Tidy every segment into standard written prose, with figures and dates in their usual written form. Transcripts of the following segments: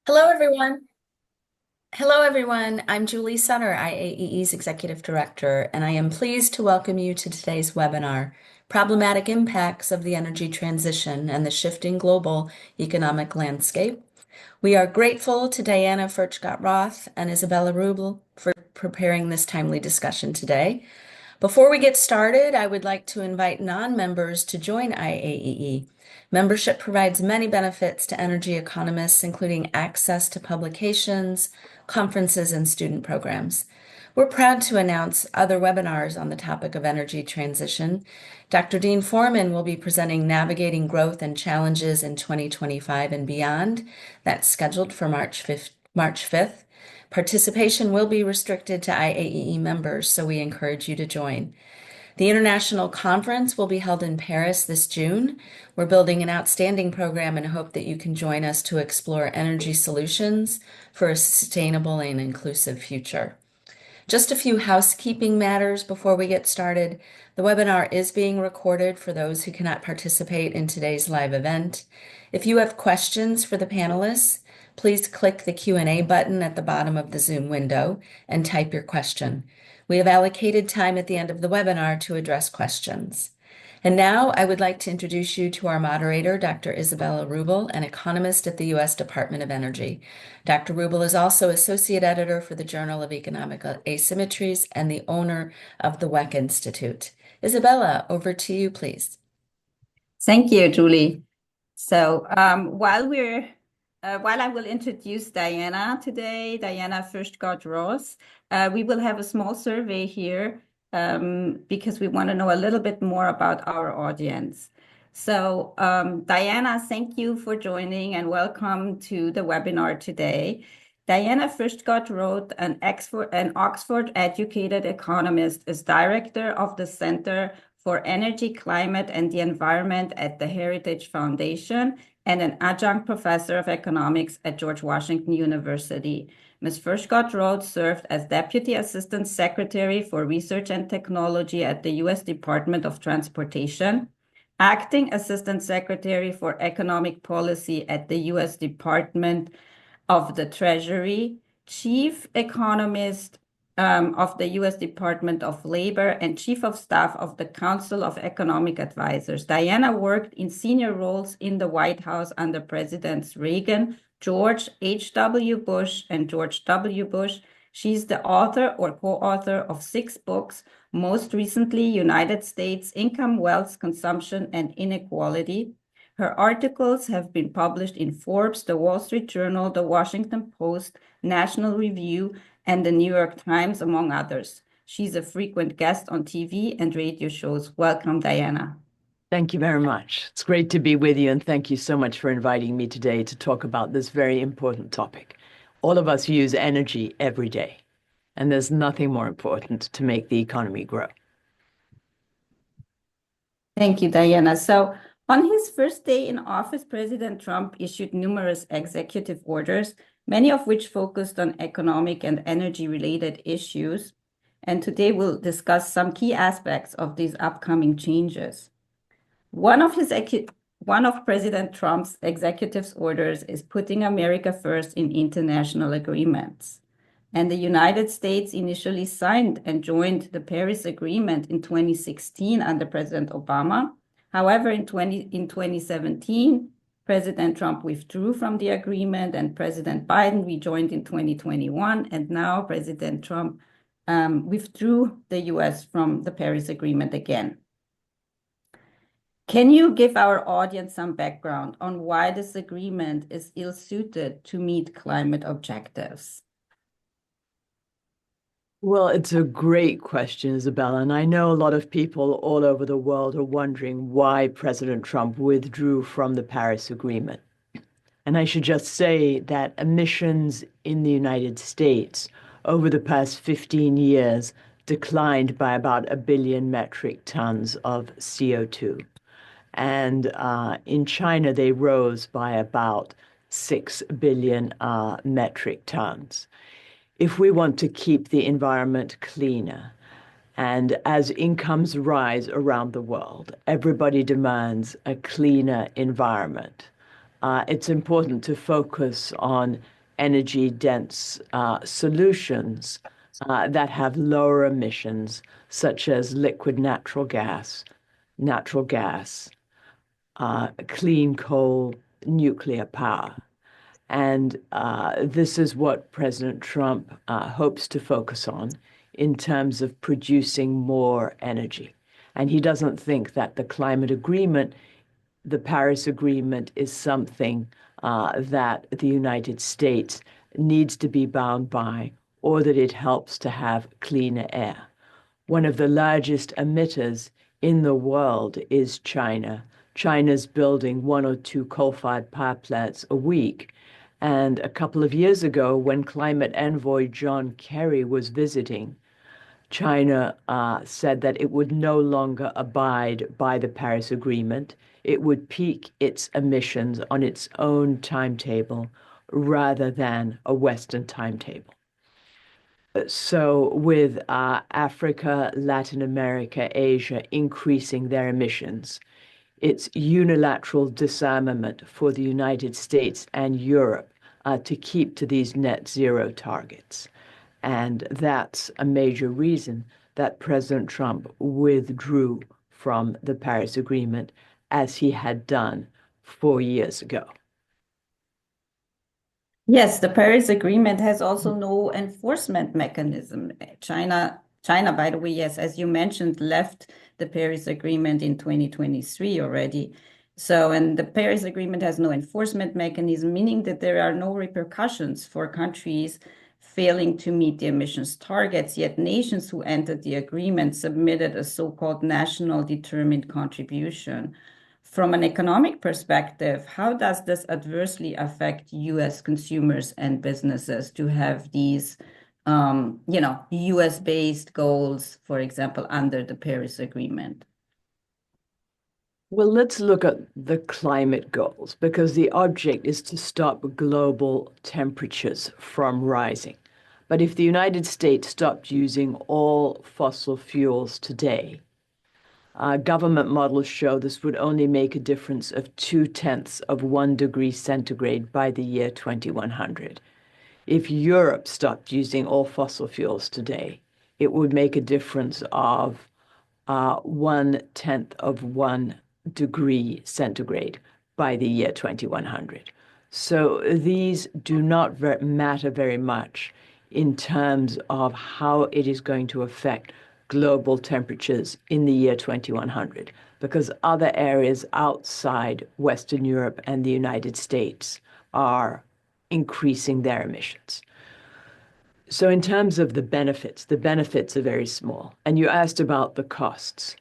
Hello, everyone. Hello, everyone. I'm Julie Sutter, IAEE's Executive Director, and I am pleased to welcome you to today's webinar, Problematic Impacts of the Energy Transition and the Shifting Global Economic Landscape. We are grateful to Diana Furchtgott-Roth and Isabella Ruble for preparing this timely discussion today. Before we get started, I would like to invite non-members to join IAEE. Membership provides many benefits to energy economists, including access to publications, conferences, and student programs. We're proud to announce other webinars on the topic of energy transition. Dr. Dean Foreman will be presenting Navigating Growth and Challenges in 2025 and Beyond. That's scheduled for March 5th. Participation will be restricted to IAEE members, so we encourage you to join. The international conference will be held in Paris this June. We're building an outstanding program and hope that you can join us to explore energy solutions for a sustainable and inclusive future. Just a few housekeeping matters before we get started. The webinar is being recorded for those who cannot participate in today's live event. If you have questions for the panelists, please click the Q&A button at the bottom of the Zoom window and type your question. We have allocated time at the end of the webinar to address questions. And now I would like to introduce you to our moderator, Dr. Isabella Ruble, an economist at the U.S. Department of Energy. Dr. Ruble is also associate editor for the Journal of Economic Asymmetries and the owner of the WEC Institute. Isabella, over to you, please. Thank you, Julie. So while I will introduce Diana today, Diana Furchtgott-Roth, we will have a small survey here because we want to know a little bit more about our audience. So Diana, thank you for joining and welcome to the webinar today. Diana Furchtgott-Roth, an Oxford-educated economist, is director of the Center for Energy, Climate, and the Environment at the Heritage Foundation and an adjunct professor of economics at George Washington University. Ms. Furchtgott-Roth served as Deputy Assistant Secretary for Research and Technology at the U.S. Department of Transportation, Acting Assistant Secretary for Economic Policy at the U.S. Department of the Treasury, Chief Economist of the U.S. Department of Labor, and Chief of Staff of the Council of Economic Advisors. Diana worked in senior roles in the White House under Presidents Reagan, George H.W. Bush, and George W. Bush. She's the author or co-author of 6 books, most recently United States, Income, Wealth, Consumption, and Inequality. Her articles have been published in Forbes, The Wall Street Journal, The Washington Post, National Review, and The New York Times, among others. She's a frequent guest on TV and radio shows. Welcome, Diana. Thank you very much. It's great to be with you, and thank you so much for inviting me today to talk about this very important topic. All of us use energy every day, and there's nothing more important to make the economy grow. Thank you, Diana. So on his first day in office, President Trump issued numerous executive orders, many of which focused on economic and energy-related issues. And today we'll discuss some key aspects of these upcoming changes. One of President Trump's executive orders is putting America first in international agreements. And the United States initially signed and joined the Paris Agreement in 2016 under President Obama. However, in 2017, President Trump withdrew from the agreement and President Biden rejoined in 2021. And now President Trump withdrew the US from the Paris Agreement again. Can you give our audience some background on why this agreement is ill-suited to meet climate objectives? Well, it's a great question, Isabella, and I know a lot of people all over the world are wondering why President Trump withdrew from the Paris Agreement. And I should just say that emissions in the United States over the past 15 years declined by about 1 billion metric tons of CO2. And in China, they rose by about 6 billion metric tons. If we want to keep the environment cleaner, and as incomes rise around the world, everybody demands a cleaner environment. It's important to focus on energy dense solutions that have lower emissions, such as liquid natural gas, clean coal, nuclear power. And this is what President Trump hopes to focus on in terms of producing more energy. And he doesn't think that the Paris Agreement, is something that the United States needs to be bound by, or that it helps to have cleaner air. One of the largest emitters in the world is China. China's building one or two coal-fired power plants a week. And a couple of years ago, when climate envoy John Kerry was visiting, China said that it would no longer abide by the Paris Agreement. It would peak its emissions on its own timetable rather than a Western timetable. So, with Africa, Latin America, Asia increasing their emissions, it's unilateral disarmament for the United States and Europe to keep to these net zero targets. And that's a major reason that President Trump withdrew from the Paris Agreement, as he had done 4 years ago. Yes, the Paris Agreement has also no enforcement mechanism. China, by the way, yes, as you mentioned, left the Paris Agreement in 2023 already. So, and the Paris Agreement has no enforcement mechanism, meaning that there are no repercussions for countries failing to meet the emissions targets, yet nations who entered the agreement submitted a so-called national determined contribution. From an economic perspective, how does this adversely affect US consumers and businesses to have these, US-based goals, for example, under the Paris Agreement? Well, let's look at the climate goals, because the object is to stop global temperatures from rising. But if the United States stopped using all fossil fuels today, government models show this would only make a difference of 2/10 of 1 degree centigrade by the year 2100. If Europe stopped using all fossil fuels today, it would make a difference of 1/10 of 1 degree centigrade by the year 2100. So these do not matter very much in terms of how it is going to affect global temperatures in the year 2100, because other areas outside Western Europe and the United States are increasing their emissions. So in terms of the benefits are very small. And you asked about the costs.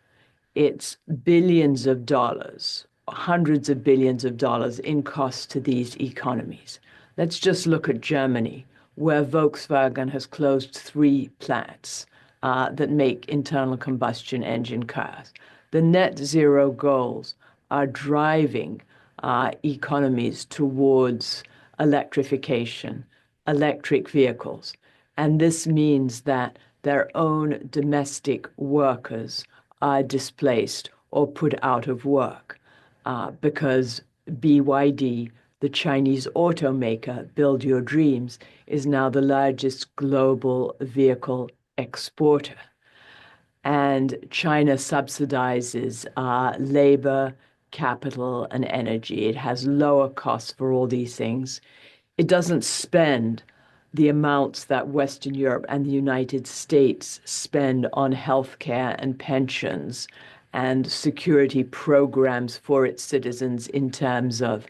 It's billions of dollars, hundreds of billions of dollars in costs to these economies. Let's just look at Germany, where Volkswagen has closed 3 plants that make internal combustion engine cars. The net zero goals are driving economies towards electrification, electric vehicles. And this means that their own domestic workers are displaced or put out of work because BYD, the Chinese automaker, Build Your Dreams, is now the largest global vehicle exporter. And China subsidizes labor, capital, and energy. It has lower costs for all these things. It doesn't spend the amounts that Western Europe and the United States spend on healthcare and pensions and security programs for its citizens in terms of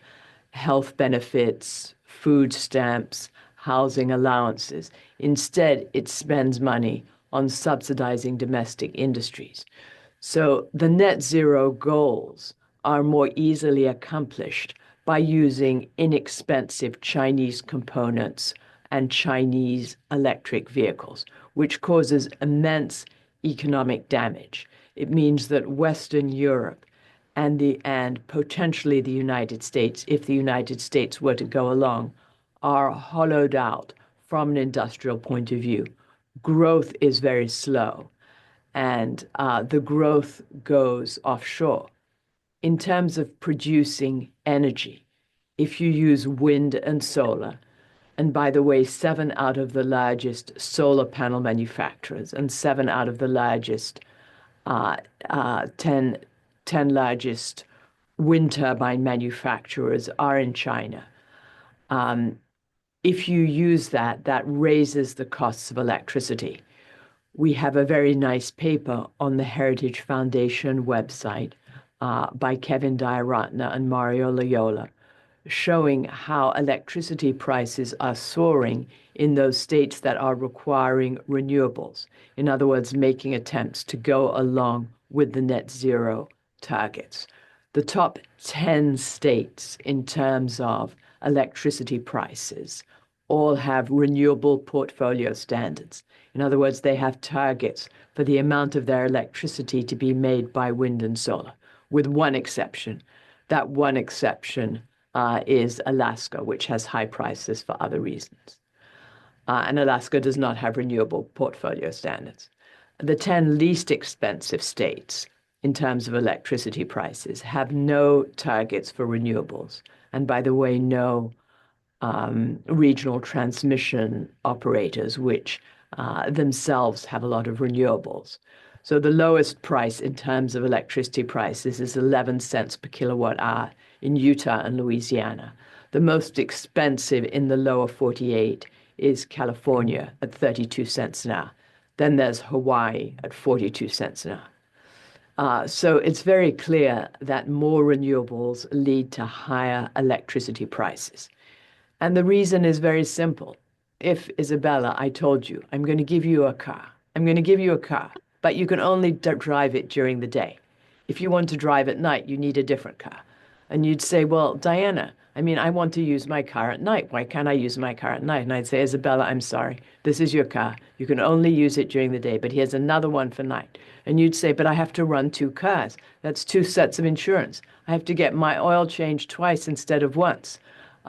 health benefits, food stamps, housing allowances. Instead, it spends money on subsidizing domestic industries. So the net zero goals are more easily accomplished by using inexpensive Chinese components and Chinese electric vehicles, which causes immense economic damage. It means that Western Europe and potentially the United States, if the United States were to go along, are hollowed out from an industrial point of view. Growth is very slow, and the growth goes offshore. In terms of producing energy, if you use wind and solar, And by the way, seven out of the largest solar panel manufacturers and seven out of the largest uh, uh, 10, 10 largest wind turbine manufacturers are in China. If you use that, that raises the costs of electricity. We have a very nice paper on the Heritage Foundation website by Kevin Diaratna and Mario Loyola, showing how electricity prices are soaring in those states that are requiring renewables. In other words, making attempts to go along with the net zero targets. The top 10 states in terms of electricity prices all have renewable portfolio standards. In other words, they have targets for the amount of their electricity to be made by wind and solar, with one exception. That one exception is Alaska, which has high prices for other reasons. And Alaska does not have renewable portfolio standards. The 10 least expensive states in terms of electricity prices have no targets for renewables. And by the way, no regional transmission operators, which themselves have a lot of renewables. So the lowest price in terms of electricity prices is 11 cents per kilowatt hour in Utah and Louisiana. The most expensive in the lower 48 is California at 32 cents an hour. Then there's Hawaii at 42 cents an hour. So it's very clear that more renewables lead to higher electricity prices. And the reason is very simple. If, Isabella, I told you, I'm going to give you a car, I'm going to give you a car, but you can only drive it during the day. If you want to drive at night, you need a different car. And you'd say, well, Diana, I mean, I want to use my car at night. Why can't I use my car at night? And I'd say, Isabella, I'm sorry. This is your car. You can only use it during the day, but here's another one for night. And you'd say, but I have to run two cars. That's two sets of insurance. I have to get my oil changed twice instead of once.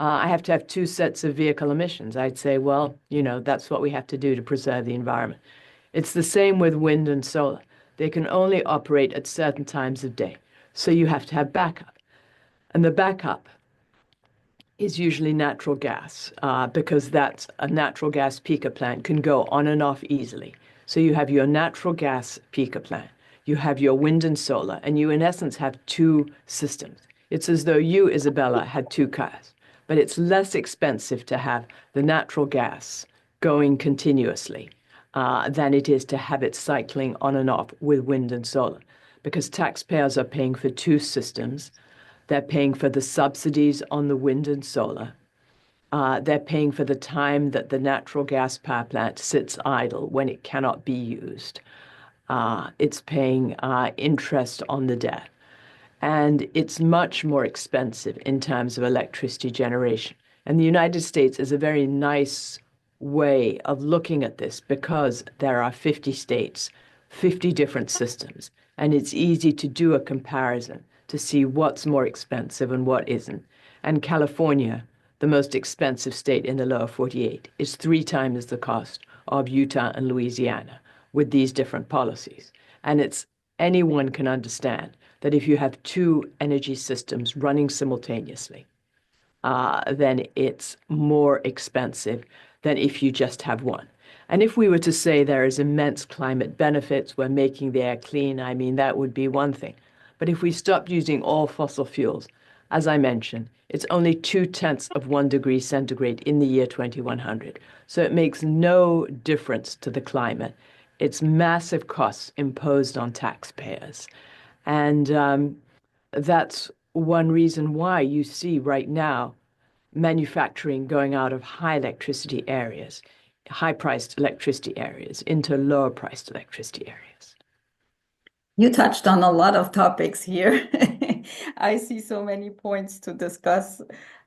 I have to have two sets of vehicle emissions. I'd say, well, that's what we have to do to preserve the environment. It's the same with wind and solar. They can only operate at certain times of day. So you have to have backup. And the backup is usually natural gas, because that's a natural gas peaker plant can go on and off easily. So you have your natural gas peaker plant, you have your wind and solar, and you in essence have two systems. It's as though you, Isabella, had two cars, but it's less expensive to have the natural gas going continuously than it is to have it cycling on and off with wind and solar, because taxpayers are paying for two systems. They're paying for the subsidies on the wind and solar. They're paying for the time that the natural gas power plant sits idle when it cannot be used. It's paying interest on the debt. And it's much more expensive in terms of electricity generation. And the United States is a very nice way of looking at this because there are 50 states, 50 different systems, and it's easy to do a comparison to see what's more expensive and what isn't. And California, the most expensive state in the lower 48, is 3 times the cost of Utah and Louisiana with these different policies. And anyone can understand that if you have two energy systems running simultaneously, then it's more expensive than if you just have one. And if we were to say there is immense climate benefits, we're making the air clean, I mean, that would be one thing. But if we stopped using all fossil fuels, as I mentioned, it's only 0.2 of 1 degree centigrade in the year 2100. So it makes no difference to the climate. It's massive costs imposed on taxpayers. And that's one reason why you see right now manufacturing going out of high electricity areas, high-priced electricity areas, into lower-priced electricity areas. You touched on a lot of topics here. I see so many points to discuss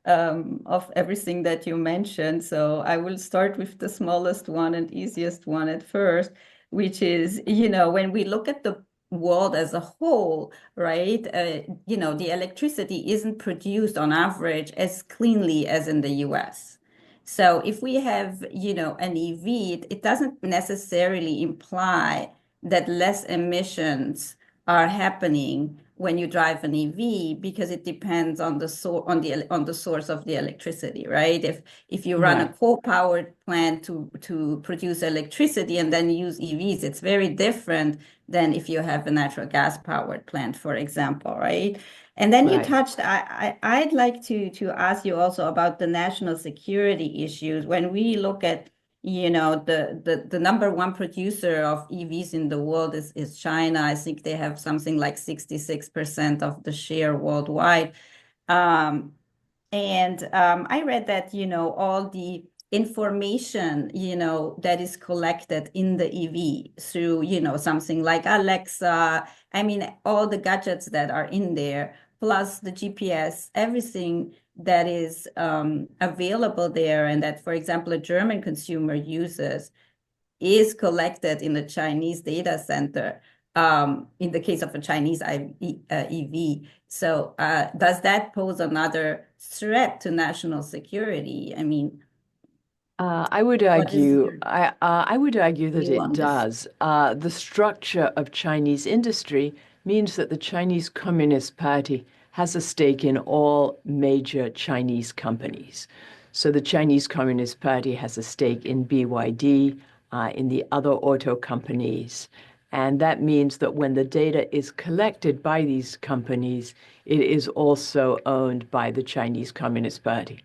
of everything that you mentioned. So I will start with the smallest one and easiest one at first, which is, when we look at the world as a whole, right? The electricity isn't produced on average as cleanly as in the US. So if we have, an EV, it doesn't necessarily imply that less emissions are happening when you drive an EV because it depends on the source of the electricity, right? If you run a Right. coal-powered plant to produce electricity and then use EVs, it's very different than if you have a natural gas-powered plant, for example, right? And then you Right. touched, I'd like to ask you also about the national security issues. When we look at, the number one producer of EVs in the world is China. I think they have something like 66% of the share worldwide. Um, and I read that, all the information, that is collected in the EV through, something like Alexa, I mean, all the gadgets that are in there, plus the GPS, everything that is available there, and that, for example, a German consumer uses, is collected in a Chinese data center, in the case of a Chinese EV. So does that pose another threat to national security? I mean, I would what is argue, your I would argue that view it on this? does. The structure of Chinese industry means that the Chinese Communist Party has a stake in all major Chinese companies. So the Chinese Communist Party has a stake in BYD, in the other auto companies. And that means that when the data is collected by these companies, it is also owned by the Chinese Communist Party.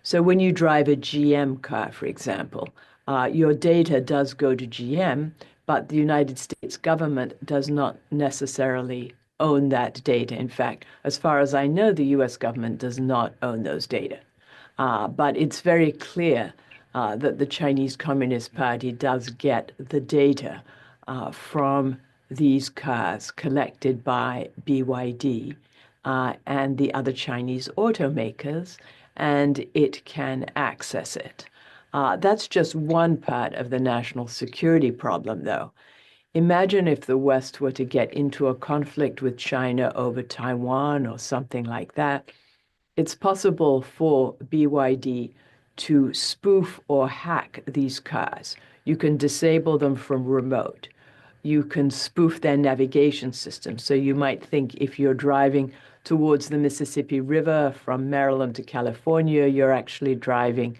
So when you drive a GM car, for example, your data does go to GM, but the United States government does not necessarily own that data. In fact, as far as I know, the US government does not own those data. But it's very clear that the Chinese Communist Party does get the data from these cars collected by BYD and the other Chinese automakers, and it can access it. That's just one part of the national security problem, though. Imagine if the West were to get into a conflict with China over Taiwan or something like that. It's possible for BYD to spoof or hack these cars. You can disable them from remote. You can spoof their navigation system. So you might think if you're driving towards the Mississippi River from Maryland to California, you're actually driving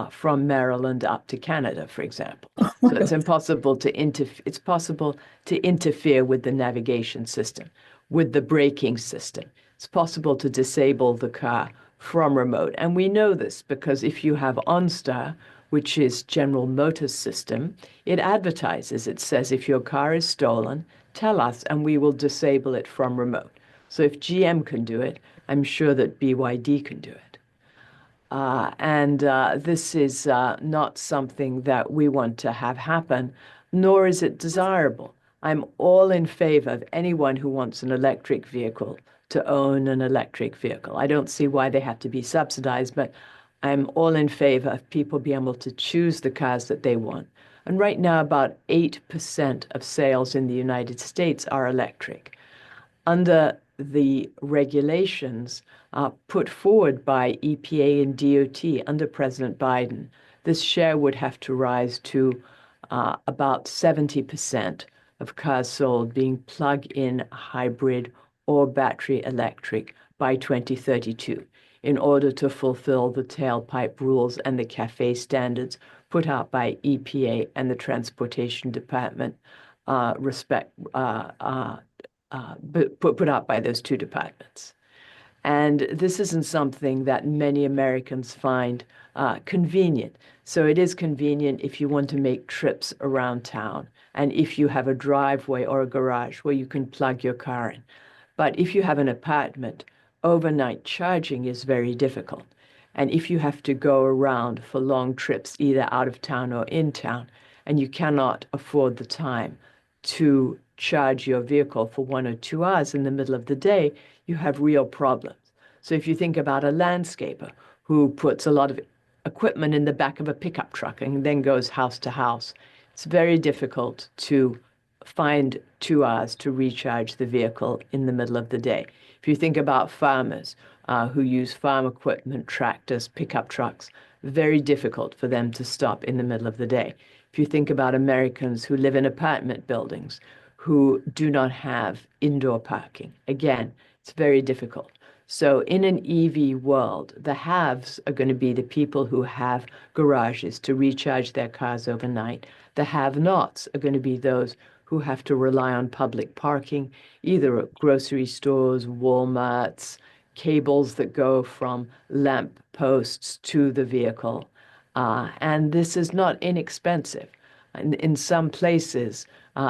from Maryland up to Canada, for example. Oh So my it's God. impossible to it's possible to interfere with the navigation system, with the braking system. It's possible to disable the car from remote. And we know this because if you have OnStar, which is General Motors system, it advertises. It says if your car is stolen, tell us and we will disable it from remote. So if GM can do it, I'm sure that BYD can do it. And this is not something that we want to have happen, nor is it desirable. I'm all in favor of anyone who wants an electric vehicle to own an electric vehicle. I don't see why they have to be subsidized, but I'm all in favor of people being able to choose the cars that they want. And right now, about 8% of sales in the United States are electric. Under the regulations put forward by EPA and DOT under President Biden, this share would have to rise to about 70% of cars sold being plug-in hybrid or battery electric by 2032 in order to fulfill the tailpipe rules and the CAFE standards put out by EPA and the Transportation Department, put out by those two departments. And this isn't something that many Americans find convenient. So it is convenient if you want to make trips around town and if you have a driveway or a garage where you can plug your car in. But if you have an apartment, overnight charging is very difficult. And if you have to go around for long trips, either out of town or in town, and you cannot afford the time to charge your vehicle for 1 or 2 hours in the middle of the day, you have real problems. So if you think about a landscaper who puts a lot of equipment in the back of a pickup truck and then goes house to house, it's very difficult to find 2 hours to recharge the vehicle in the middle of the day. If you think about farmers who use farm equipment, tractors, pickup trucks, very difficult for them to stop in the middle of the day. If you think about Americans who live in apartment buildings, who do not have indoor parking. Again, it's very difficult. So in an EV world, the haves are going to be the people who have garages to recharge their cars overnight. The have-nots are going to be those who have to rely on public parking, either at grocery stores, Walmarts, cables that go from lamp posts to the vehicle. And this is not inexpensive. In some places,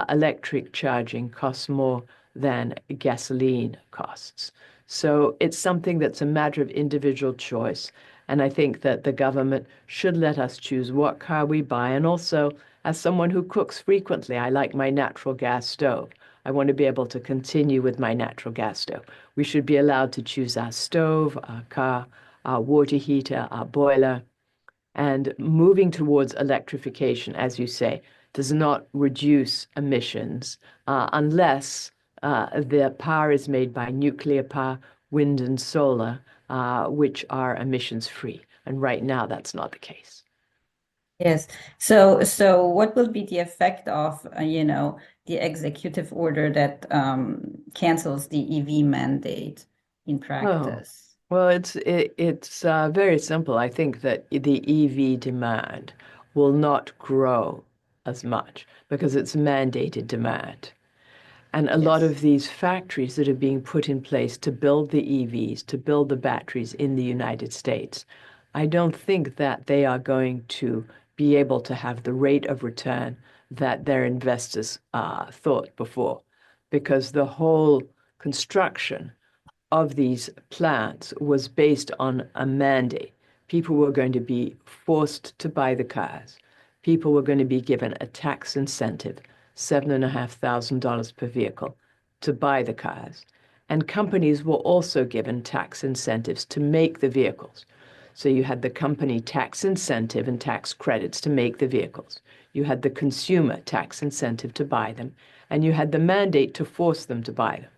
electric charging costs more than gasoline costs. So it's something that's a matter of individual choice. And I think that the government should let us choose what car we buy. And also, as someone who cooks frequently, I like my natural gas stove. I want to be able to continue with my natural gas stove. We should be allowed to choose our stove, our car, our water heater, our boiler. And moving towards electrification, as you say, does not reduce emissions unless the power is made by nuclear power, wind, and solar, which are emissions free. And right now, that's not the case. Yes. So what will be the effect of, the executive order that cancels the EV mandate in Oh, practice? well, it's very simple. I think that the EV demand will not grow as much because it's mandated demand. And a lot Yes. of these factories that are being put in place to build the EVs, to build the batteries in the United States, I don't think that they are going to be able to have the rate of return that their investors thought before, because the whole construction of these plants was based on a mandate. People were going to be forced to buy the cars. People were going to be given a tax incentive, $7,500 per vehicle, to buy the cars. And companies were also given tax incentives to make the vehicles. So you had the company tax incentive and tax credits to make the vehicles. You had the consumer tax incentive to buy them, and you had the mandate to force them to buy them.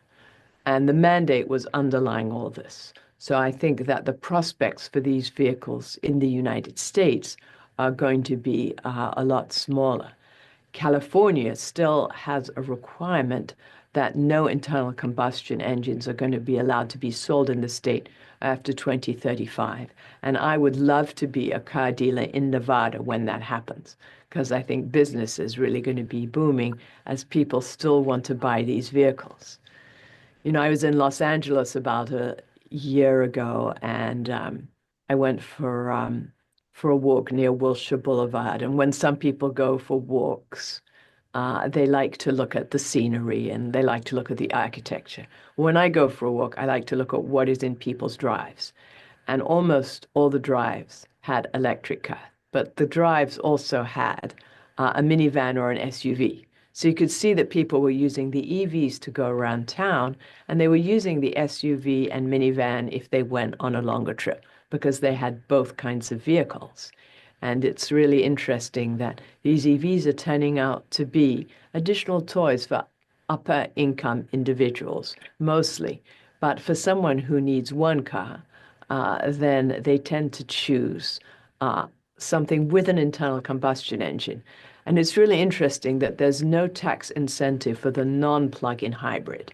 And the mandate was underlying all this. So I think that the prospects for these vehicles in the United States are going to be a lot smaller. California still has a requirement that no internal combustion engines are going to be allowed to be sold in the state after 2035. And I would love to be a car dealer in Nevada when that happens, because I think business is really going to be booming as people still want to buy these vehicles. I was in Los Angeles about a year ago, and I went for a walk near Wilshire Boulevard. And when some people go for walks, they like to look at the scenery and they like to look at the architecture. When I go for a walk, I like to look at what is in people's drives. And almost all the drives had electric cars, but the drives also had a minivan or an SUV. So you could see that people were using the EVs to go around town, and they were using the SUV and minivan if they went on a longer trip because they had both kinds of vehicles. And it's really interesting that these EVs are turning out to be additional toys for upper income individuals, mostly. But for someone who needs one car, then they tend to choose uh, something with an internal combustion engine. And it's really interesting that there's no tax incentive for the non-plug-in hybrid,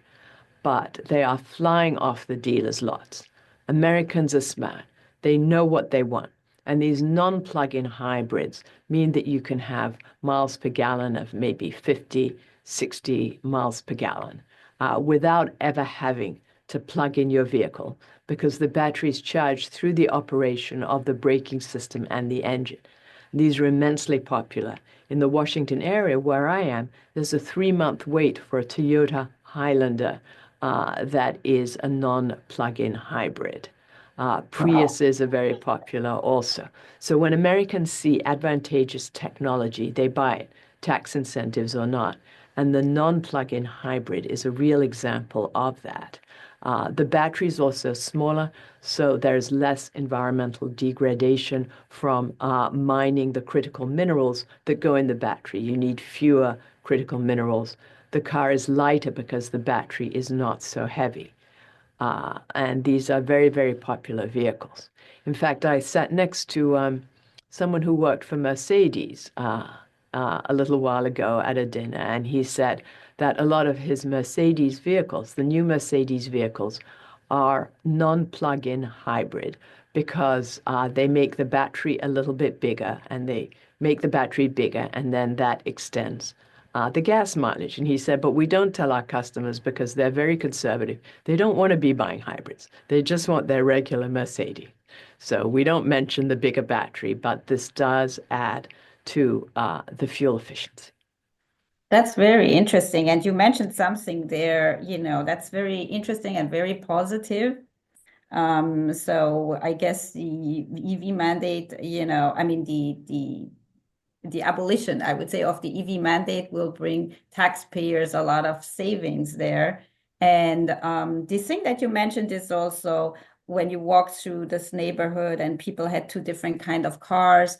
but they are flying off the dealers' lots. Americans are smart. They know what they want. And these non-plug-in hybrids mean that you can have miles per gallon of maybe 50, 60 miles per gallon without ever having to plug in your vehicle because the battery is charged through the operation of the braking system and the engine. These are immensely popular. In the Washington area where I am, there's a 3-month wait for a Toyota Highlander that is a non-plug-in hybrid. Wow. Priuses are very popular also. So when Americans see advantageous technology, they buy it, tax incentives or not. And the non-plug-in hybrid is a real example of that. The battery is also smaller, so there's less environmental degradation from mining the critical minerals that go in the battery. You need fewer critical minerals. The car is lighter because the battery is not so heavy. And these are very, very popular vehicles. In fact, I sat next to someone who worked for Mercedes a little while ago at a dinner, and he said that a lot of his Mercedes vehicles, the new Mercedes vehicles, are non-plug-in hybrid because they make the battery a little bit bigger, and they make the battery bigger, and then that extends the gas mileage. And he said, but we don't tell our customers because they're very conservative. They don't want to be buying hybrids. They just want their regular Mercedes. So we don't mention the bigger battery, but this does add to the fuel efficiency. That's very interesting. And you mentioned something there, that's very interesting and very positive. So I guess the EV mandate, I mean the abolition, I would say, of the EV mandate will bring taxpayers a lot of savings there. And the thing that you mentioned is also when you walk through this neighborhood and people had two different kind of cars,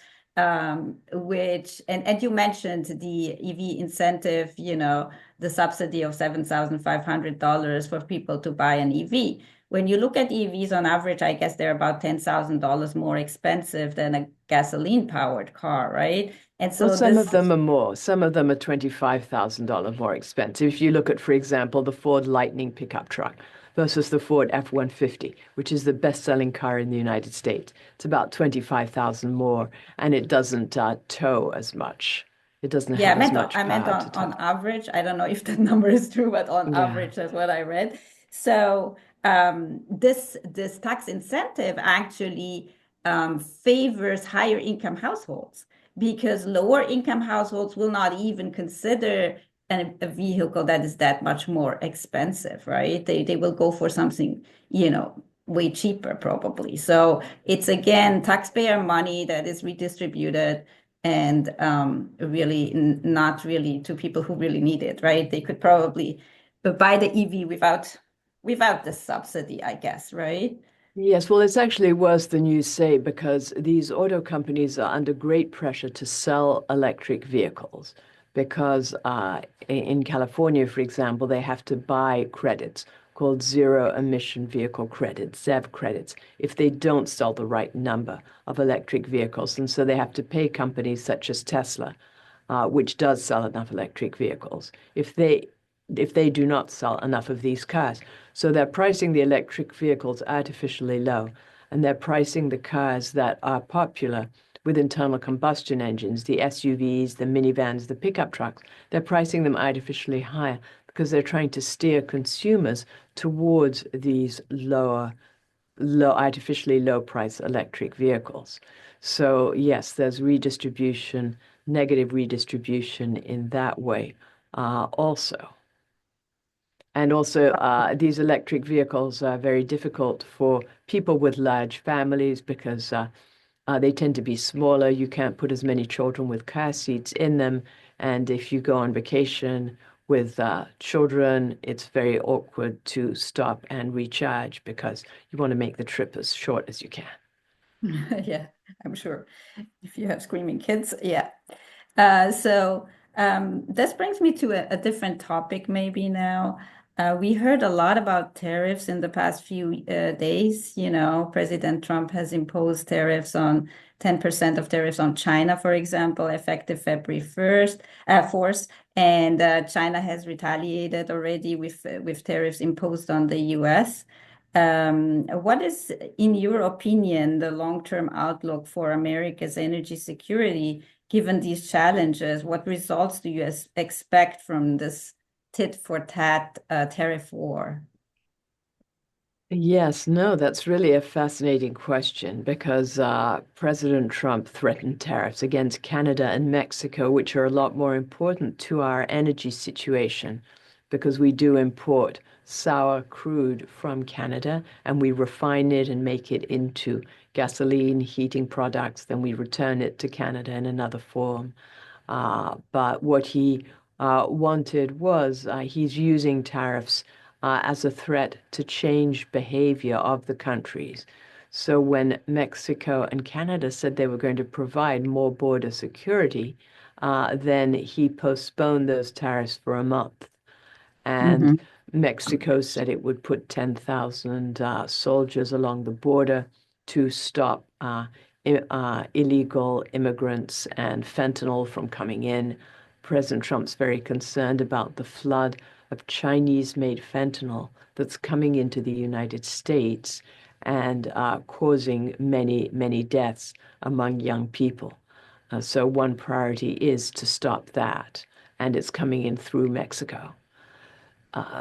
which and you mentioned the EV incentive, the subsidy of $7,500 for people to buy an EV. When you look at EVs on average, I guess they're about $10,000 more expensive than a gasoline powered car, right? And Well, so some of this, them are more. Some of them are $25,000 more expensive. If you look at, for example, the Ford Lightning pickup truck versus the Ford F-150, which is the best-selling car in the United States, it's about 25,000 more, and it doesn't tow as much. It doesn't yeah, have as much I meant power to tow. on average. I don't know if the number is true, but on Yeah. average, that's what I read. So this tax incentive actually favors higher income households because lower income households will not even consider a vehicle that is that much more expensive, right? They will go for something, way cheaper probably. So it's again taxpayer money that is redistributed and really not really to people who really need it, right? They could probably buy the EV without the subsidy, I guess, right? Yes, well, it's actually worse than you say because these auto companies are under great pressure to sell electric vehicles because in California, for example, they have to buy credits called zero emission vehicle credits, ZEV credits, if they don't sell the right number of electric vehicles. And so they have to pay companies such as Tesla, which does sell enough electric vehicles, if they do not sell enough of these cars. So they're pricing the electric vehicles artificially low, and they're pricing the cars that are popular with internal combustion engines, the SUVs, the minivans, the pickup trucks. They're pricing them artificially higher because they're trying to steer consumers towards these artificially low price electric vehicles. So yes, there's redistribution, negative redistribution in that way also. And also, these electric vehicles are very difficult for people with large families because they tend to be smaller. You can't put as many children with car seats in them. And if you go on vacation with children, it's very awkward to stop and recharge because you want to make the trip as short as you can. Yeah, I'm sure. If you have screaming kids, yeah. So this brings me to a different topic maybe now. We heard a lot about tariffs in the past few days. President Trump has imposed tariffs on 10% of tariffs on China, for example, effective February 4th. And China has retaliated already with tariffs imposed on the US. What is, in your opinion, the long-term outlook for America's energy security given these challenges? What results do you expect from this tit-for-tat tariff war? Yes, no, that's really a fascinating question because President Trump threatened tariffs against Canada and Mexico, which are a lot more important to our energy situation because we do import sour crude from Canada and we refine it and make it into gasoline, heating products, then we return it to Canada in another form. But what he wanted was he's using tariffs as a threat to change behavior of the countries. So when Mexico and Canada said they were going to provide more border security, then he postponed those tariffs for a month. And Mhm. Mexico said it would put 10,000 soldiers along the border to stop illegal immigrants and fentanyl from coming in. President Trump's very concerned about the flood of Chinese-made fentanyl that's coming into the United States and causing many, many deaths among young people. So one priority is to stop that, and it's coming in through Mexico.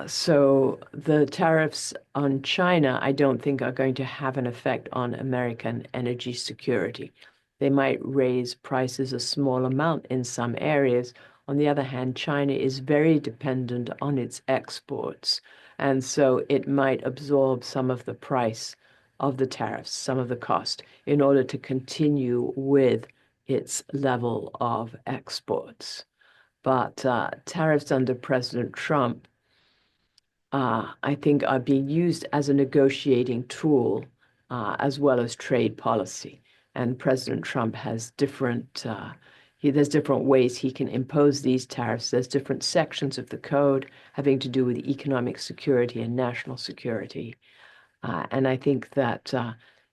So the tariffs on China, I don't think are going to have an effect on American energy security. They might raise prices a small amount in some areas. On the other hand, China is very dependent on its exports, and so it might absorb some of the price of the tariffs, some of the cost, in order to continue with its level of exports. But tariffs under President Trump I think are being used as a negotiating tool as well as trade policy. And President Trump has there's different ways he can impose these tariffs. There's different sections of the code having to do with economic security and national security. And I think that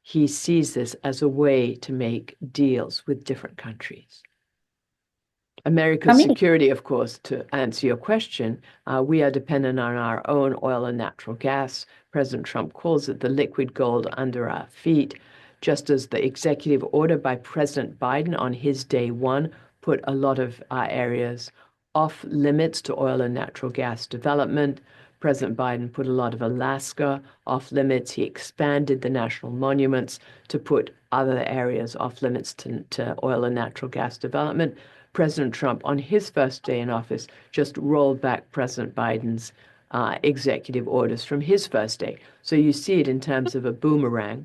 he sees this as a way to make deals with different countries. America's Coming security, of course, to answer your question, we are dependent on our own oil and natural gas. President Trump calls it the liquid gold under our feet, just as the executive order by President Biden on his day one put a lot of areas off limits to oil and natural gas development. President Biden put a lot of Alaska off limits. He expanded the national monuments to put other areas off limits to oil and natural gas development. President Trump, on his first day in office, just rolled back President Biden's executive orders from his first day. So you see it in terms of a boomerang.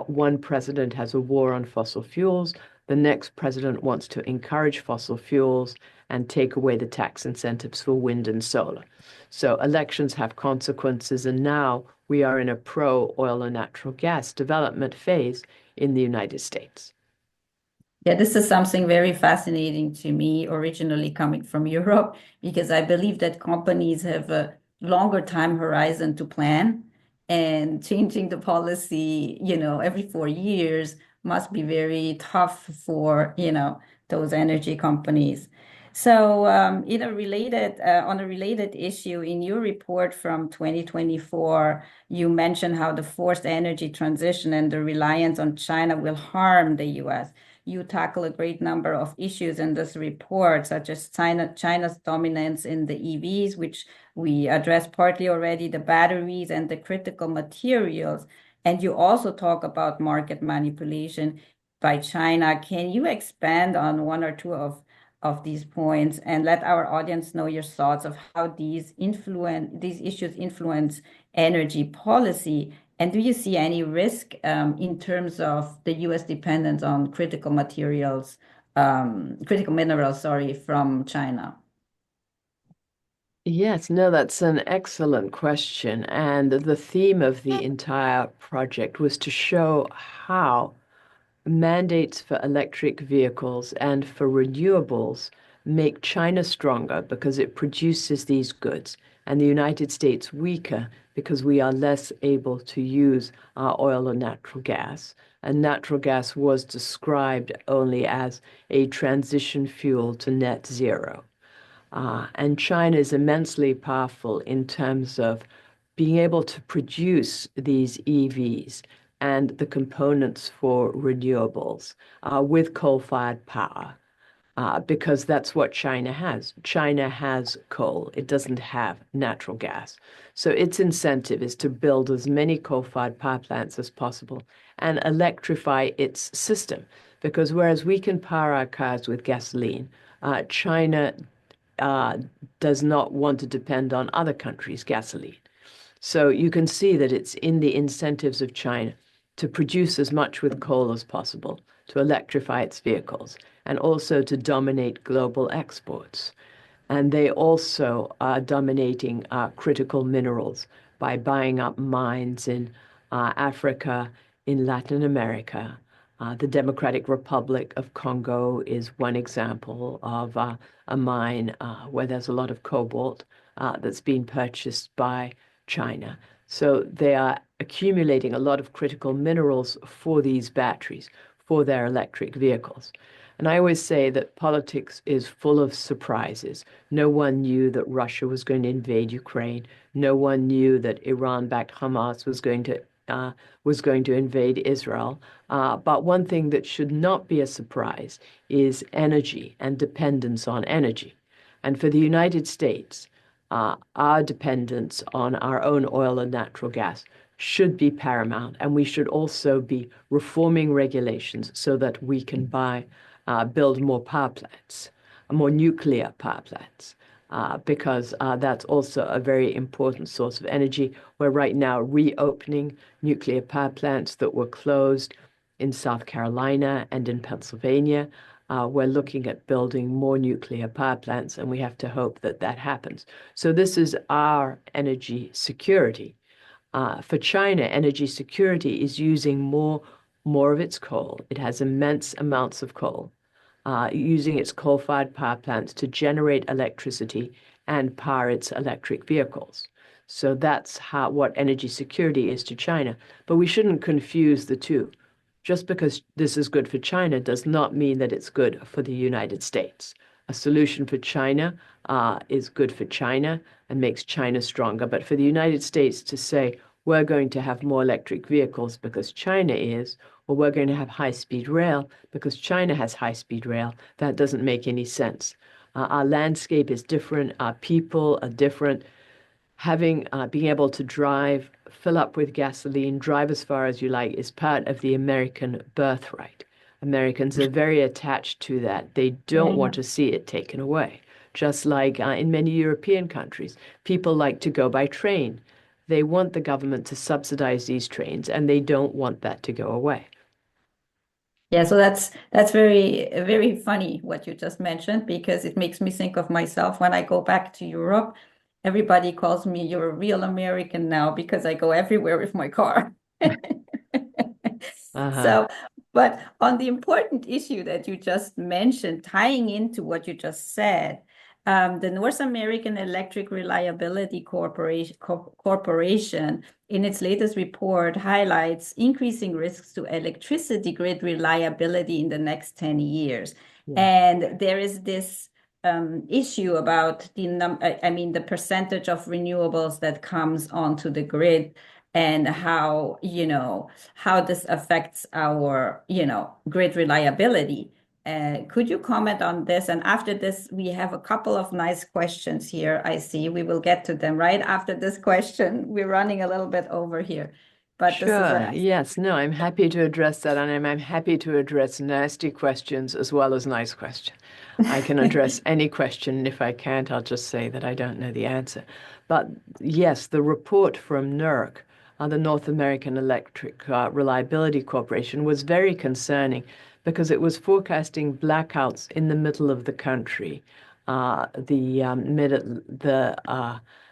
One president has a war on fossil fuels. The next president wants to encourage fossil fuels and take away the tax incentives for wind and solar. So elections have consequences, and now we are in a pro-oil and natural gas development phase in the United States. Yeah, this is something very fascinating to me, originally coming from Europe, because I believe that companies have a longer time horizon to plan, and changing the policy, every 4 years must be very tough for, those energy companies. So, on a related issue, in your report from 2024, you mentioned how the forced energy transition and the reliance on China will harm the U.S. You tackle a great number of issues in this report, such as China's dominance in the EVs, which we addressed partly already, the batteries and the critical materials. And you also talk about market manipulation by China. Can you expand on one or two of these points and let our audience know your thoughts of how these issues influence energy policy? And do you see any risk in terms of the U.S. dependence on critical minerals, sorry, from China? Yes, no, that's an excellent question. And the theme of the entire project was to show how mandates for electric vehicles and for renewables make China stronger because it produces these goods, and the United States weaker because we are less able to use oil or natural gas. And natural gas was described only as a transition fuel to net zero. And China is immensely powerful in terms of being able to produce these EVs and the components for renewables with coal-fired power, because that's what China has. China has coal. It doesn't have natural gas. So its incentive is to build as many coal-fired power plants as possible and electrify its system. Because whereas we can power our cars with gasoline, China does not want to depend on other countries' gasoline. So you can see that it's in the incentives of China to produce as much with coal as possible, to electrify its vehicles, and also to dominate global exports. And they also are dominating critical minerals by buying up mines in Africa, in Latin America. The Democratic Republic of Congo is one example of a mine where there's a lot of cobalt that's been purchased by China. So they are accumulating a lot of critical minerals for these batteries, for their electric vehicles. And I always say that politics is full of surprises. No one knew that Russia was going to invade Ukraine. No one knew that Iran-backed Hamas was going to invade Israel. But one thing that should not be a surprise is energy and dependence on energy. And for the United States, our dependence on our own oil and natural gas should be paramount, and we should also be reforming regulations so that we can build more power plants, more nuclear power plants, because that's also a very important source of energy. We're right now reopening nuclear power plants that were closed in South Carolina and in Pennsylvania. We're looking at building more nuclear power plants, and we have to hope that that happens. So this is our energy security. For China, energy security is using more of its coal. It has immense amounts of coal, using its coal-fired power plants to generate electricity and power its electric vehicles. So that's what energy security is to China. But we shouldn't confuse the two. Just because this is good for China does not mean that it's good for the United States. A solution for China is good for China and makes China stronger. But for the United States to say, we're going to have more electric vehicles because China is, or we're going to have high-speed rail because China has high-speed rail, that doesn't make any sense. Our landscape is different. Our people are different. Being able to drive, fill up with gasoline, drive as far as you like is part of the American birthright. Americans are very attached to that. They don't want to see it taken away. Just like in many European countries, people like to go by train. They want the government to subsidize these trains, and they don't want that to go away. Yeah, so that's very funny what you just mentioned, because it makes me think of myself when I go back to Europe. Everybody calls me, you're a real American now, because I go everywhere with my car. Uh-huh. So, but on the important issue that you just mentioned, tying into what you just said, the North American Electric Reliability Corporation, in its latest report, highlights increasing risks to electricity grid reliability in the next 10 years. Yeah. And there is this issue about the percentage of renewables that comes onto the grid, and how this affects our grid reliability. Could you comment on this? And after this, we have a couple of nice questions here. I see we will get to them right after this question. We're running a little bit over here, but this is Sure. Yes. No, I'm happy to address that, and I'm happy to address nasty questions as well as nice questions. I can address any question. If I can't, I'll just say that I don't know the answer. But yes, the report from NERC, the North American Electric Reliability Corporation, was very concerning because it was forecasting blackouts in the middle of the country. The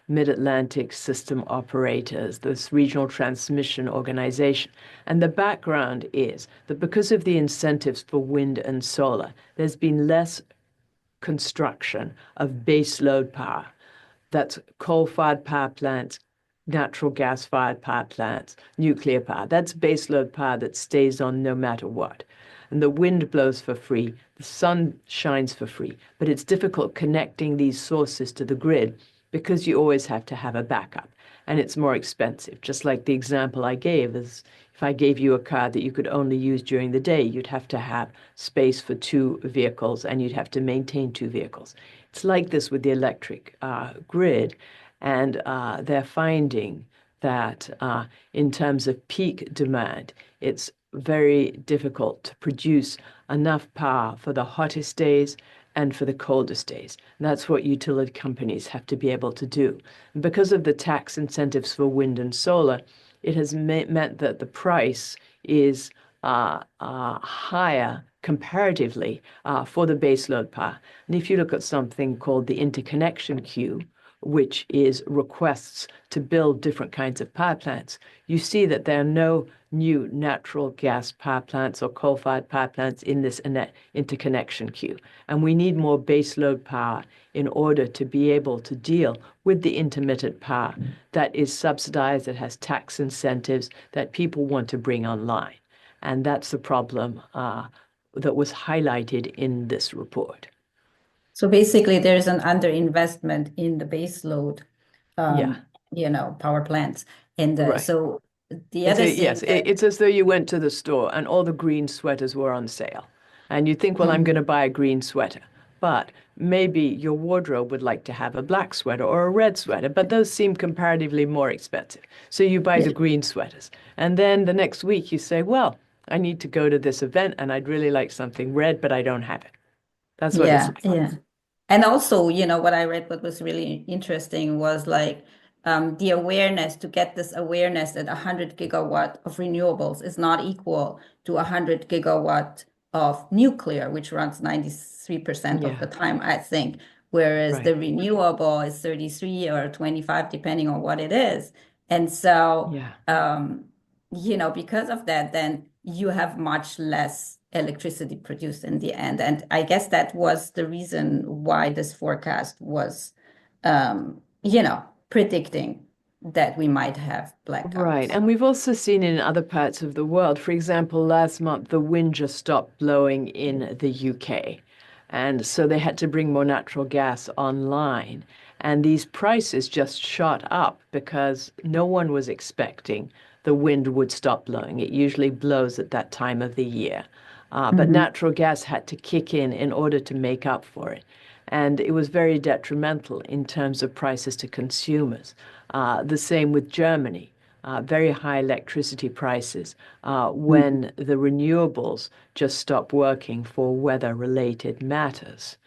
Mid-Atlantic System Operators, this regional transmission organization. And the background is that because of the incentives for wind and solar, there's been less construction of base load power. That's coal-fired power plants, natural gas-fired power plants, nuclear power. That's base load power that stays on no matter what. And the wind blows for free, the sun shines for free, but it's difficult connecting these sources to the grid because you always have to have a backup, and it's more expensive. Just like the example I gave is if I gave you a car that you could only use during the day, you'd have to have space for two vehicles, and you'd have to maintain two vehicles. It's like this with the electric grid, and they're finding that in terms of peak demand, it's very difficult to produce enough power for the hottest days and for the coldest days. And that's what utility companies have to be able to do. And because of the tax incentives for wind and solar, it has meant that the price is higher comparatively for the baseload power. And if you look at something called the interconnection queue, which is requests to build different kinds of power plants, you see that there are no new natural gas power plants or coal-fired power plants in this interconnection queue. And we need more baseload power in order to be able to deal with the intermittent power that is subsidized, that has tax incentives, that people want to bring online. And that's the problem that was highlighted in this report. So basically, there's an underinvestment in the base load, Yeah, power plants. And right. so the other thing Yes, that, it's as though you went to the store and all the green sweaters were on sale. And you think, well, I'm going to Mhm. buy a green sweater. But maybe your wardrobe would like to have a black sweater or a red sweater, but those seem comparatively more expensive. So you buy the Yeah, green sweaters. And then the next week you say, well, I need to go to this event and I'd really like something red, but I don't have it. That's what it's yeah, like. yeah. And also, what I read, what was really interesting was like the awareness to get this awareness that 100 gigawatt of renewables is not equal to 100 gigawatt of nuclear, which runs 93% of the Yeah, time, I think, whereas right. the renewable is 33 or 25, depending on what it is. And so, Yeah. because of that, then you have much less electricity produced in the end. And I guess that was the reason why this forecast was, predicting that we might have Right. blackouts. And we've also seen in other parts of the world, for example, last month, the wind just stopped blowing in the UK. And so they had to bring more natural gas online. And these prices just shot up because no one was expecting the wind would stop blowing. It usually blows at that time of the year. But Mhm. natural gas had to kick in order to make up for it. And it was very detrimental in terms of prices to consumers. The same with Germany. Very high electricity prices when the renewables just stop working for weather-related matters.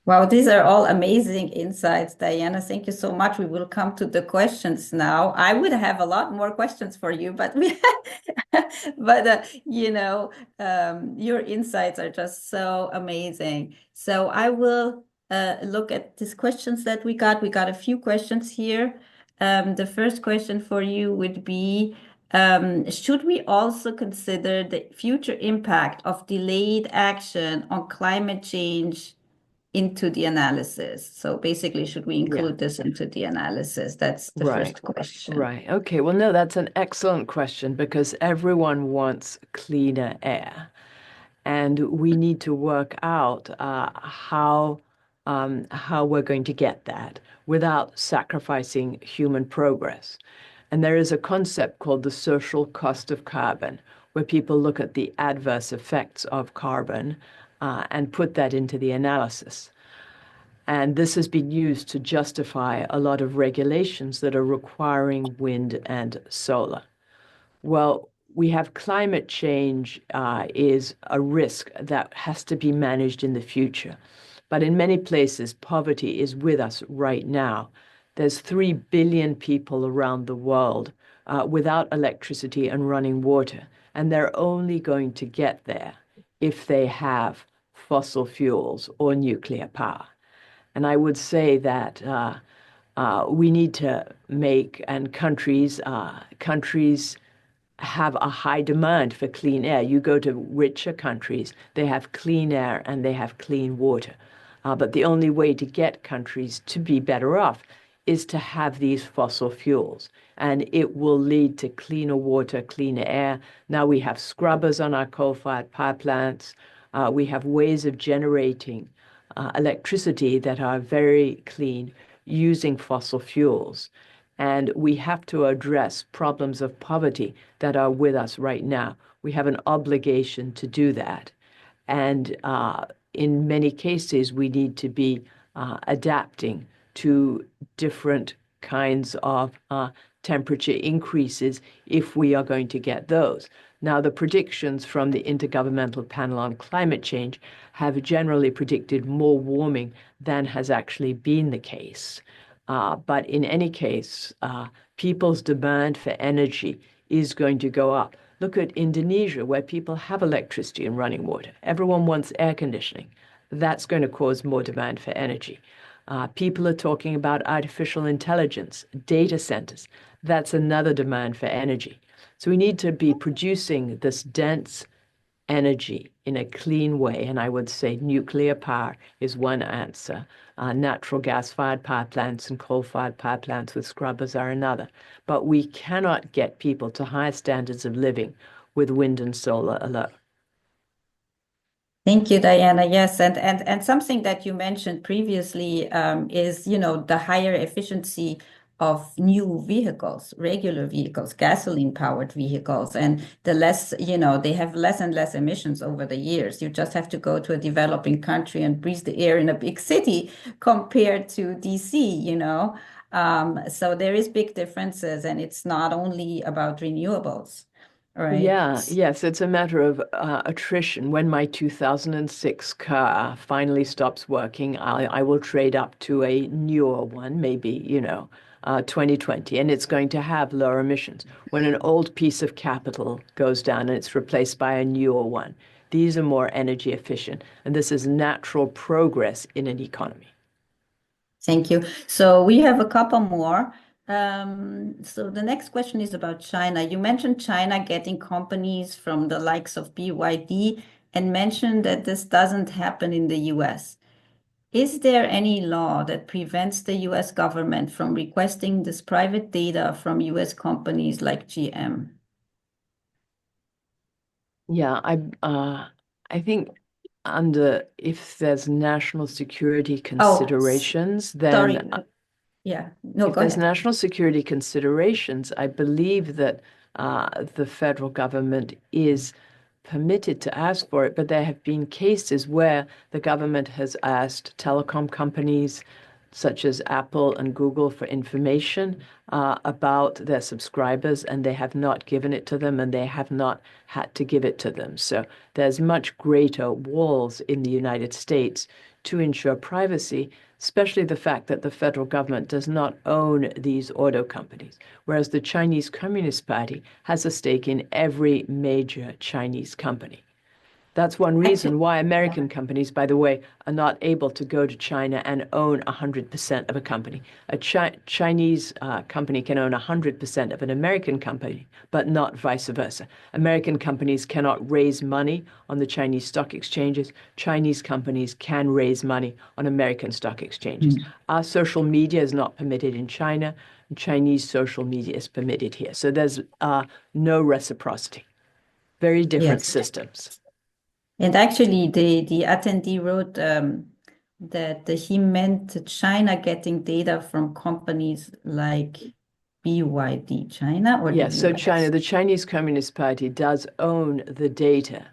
Wow, these are all amazing insights, Diana. Thank you so much. We will come to the questions now. I would have a lot more questions for you, but but your insights are just so amazing. So I will look at these questions that we got. We got a few questions here. The first question for you would be, should we also consider the future impact of delayed action on climate change into the analysis? So basically, should we Yeah, include this into the analysis? That's the right. first question. Right. Okay. Well, no, that's an excellent question because everyone wants cleaner air. And we need to work out how we're going to get that without sacrificing human progress. And there is a concept called the social cost of carbon, where people look at the adverse effects of carbon and put that into the analysis. And this has been used to justify a lot of regulations that are requiring wind and solar. Well, we have climate change is a risk that has to be managed in the future. But in many places, poverty is with us right now. There's 3 billion people around the world without electricity and running water, and they're only going to get there if they have fossil fuels or nuclear power. And I would say that we need to make, and countries have a high demand for clean air. You go to richer countries, they have clean air and they have clean water. But the only way to get countries to be better off is to have these fossil fuels. And it will lead to cleaner water, cleaner air. Now we have scrubbers on our coal-fired power plants. We have ways of generating electricity that are very clean using fossil fuels. And we have to address problems of poverty that are with us right now. We have an obligation to do that. And in many cases, we need to be adapting to different kinds of temperature increases if we are going to get those. Now, the predictions from the Intergovernmental Panel on Climate Change have generally predicted more warming than has actually been the case. But in any case, people's demand for energy is going to go up. Look at Indonesia, where people have electricity and running water. Everyone wants air conditioning. That's going to cause more demand for energy. People are talking about artificial intelligence, data centers. That's another demand for energy. So we need to be producing this dense energy in a clean way. And I would say nuclear power is one answer. Natural gas-fired power plants and coal-fired power plants with scrubbers are another. But we cannot get people to higher standards of living with wind and solar alone. Thank you, Diana. Yes, and something that you mentioned previously is, the higher efficiency of new vehicles, regular vehicles, gasoline-powered vehicles, and the less, they have less and less emissions over the years. You just have to go to a developing country and breathe the air in a big city compared to DC. So there is big differences, and it's not only about renewables, right? Yeah, yes, it's a matter of attrition. When my 2006 car finally stops working, I will trade up to a newer one, maybe, 2020, and it's going to have lower emissions. When an old piece of capital goes down and it's replaced by a newer one, these are more energy efficient, and this is natural progress in an economy. Thank you. So we have a couple more. So the next question is about China. You mentioned China getting companies from the likes of BYD and mentioned that this doesn't happen in the US. Is there any law that prevents the US government from requesting this private data from US companies like GM? Yeah, I think under if there's national security Oh, considerations, sorry. then Yeah, no, if go there's ahead. national security considerations, I believe that the federal government is permitted to ask for it, but there have been cases where the government has asked telecom companies such as Apple and Google for information about their subscribers, and they have not given it to them, and they have not had to give it to them. So there's much greater walls in the United States to ensure privacy, especially the fact that the federal government does not own these auto companies, whereas the Chinese Communist Party has a stake in every major Chinese company. That's one reason Actually, why yeah. American companies, by the way, are not able to go to China and own 100% of a company. A Chinese company can own 100% of an American company, but not vice versa. American companies cannot raise money on the Chinese stock exchanges. Chinese companies can raise money on American stock exchanges. Mm. Our social media is not permitted in China. Chinese social media is permitted here. So there's no reciprocity. Very different Yes. systems. And actually, the attendee wrote that he meant China getting data from companies like BYD, China or the Yes, so China, US. the Chinese Communist Party does own the data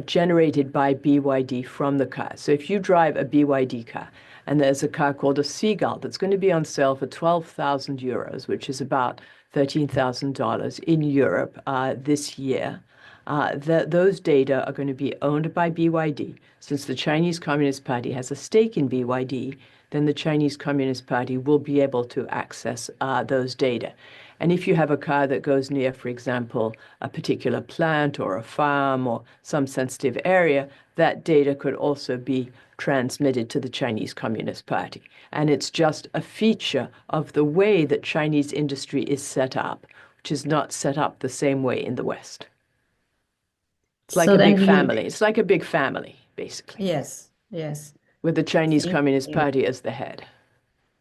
generated by BYD from the car. So if you drive a BYD car and there's a car called a Seagull that's going to be on sale for 12,000 euros, which is about $13,000 in Europe this year, those data are going to be owned by BYD. Since the Chinese Communist Party has a stake in BYD, then the Chinese Communist Party will be able to access those data. And if you have a car that goes near, for example, a particular plant or a farm or some sensitive area, that data could also be transmitted to the Chinese Communist Party. And it's just a feature of the way that Chinese industry is set up, which is not set up the same way in the West. It's like So a then big we, family. It's like a big family, basically, yes, yes. with the Chinese Thank Communist you. Party as the head.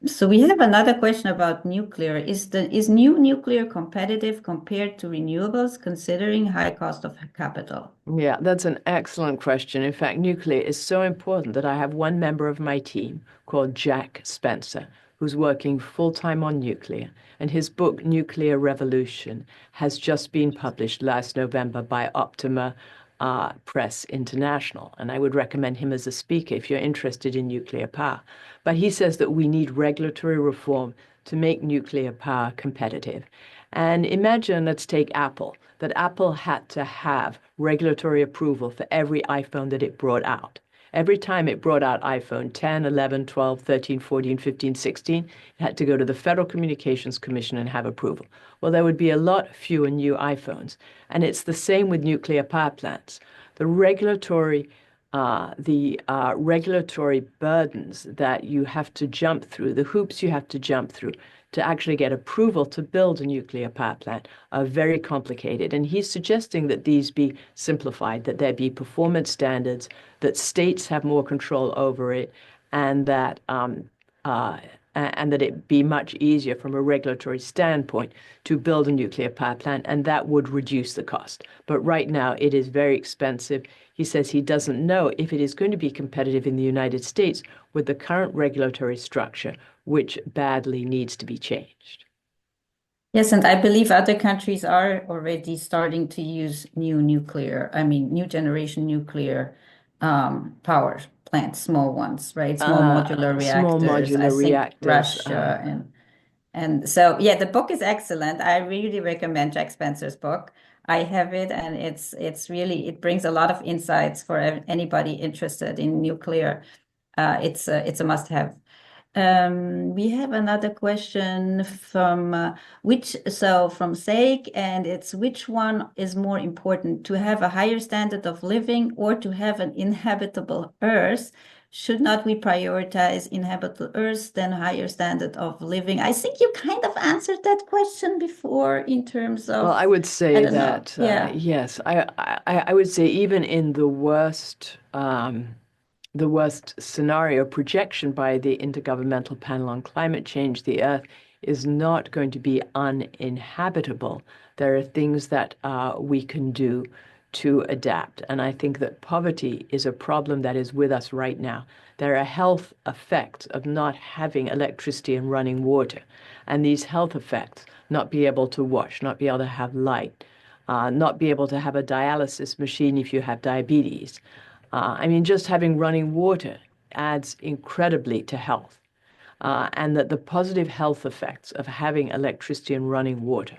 So we have another question about nuclear. Is new nuclear competitive compared to renewables, considering high cost of capital? Yeah, that's an excellent question. In fact, nuclear is so important that I have one member of my team called Jack Spencer, who's working full-time on nuclear, and his book, Nuclear Revolution, has just been published last November by Optima Press International. And I would recommend him as a speaker if you're interested in nuclear power. But he says that we need regulatory reform to make nuclear power competitive. And imagine, let's take Apple, that Apple had to have regulatory approval for every iPhone that it brought out. Every time it brought out iPhone 10, 11, 12, 13, 14, 15, 16, it had to go to the Federal Communications Commission and have approval. Well, there would be a lot fewer new iPhones. And it's the same with nuclear power plants. The regulatory regulatory burdens that you have to jump through, the hoops you have to jump through to actually get approval to build a nuclear power plant are very complicated. And he's suggesting that these be simplified, that there be performance standards, that states have more control over it, and that and that it be much easier from a regulatory standpoint to build a nuclear power plant, and that would reduce the cost. But right now, it is very expensive. He says he doesn't know if it is going to be competitive in the United States with the current regulatory structure, which badly needs to be changed. Yes, and I believe other countries are already starting to use new generation nuclear power plants, small ones, right? Small modular Small reactors. I modular think reactors. Russia and so yeah, the book is excellent. I really recommend Jack Spencer's book. I have it, and it's really it brings a lot of insights for anybody interested in nuclear. It's a must-have. We have another question from Sake, and it's which one is more important, to have a higher standard of living or to have an inhabitable Earth? Should not we prioritize inhabitable Earth than higher standard of living? I think you kind of answered that question before in terms Well, of, I would I say don't know. that Yeah. yes, I would say even in the worst scenario projection by the Intergovernmental Panel on Climate Change, the Earth is not going to be uninhabitable. There are things that we can do to adapt. And I think that poverty is a problem that is with us right now. There are health effects of not having electricity and running water. And these health effects, not be able to wash, not be able to have light, not be able to have a dialysis machine if you have diabetes. Just having running water adds incredibly to health, and that the positive health effects of having electricity and running water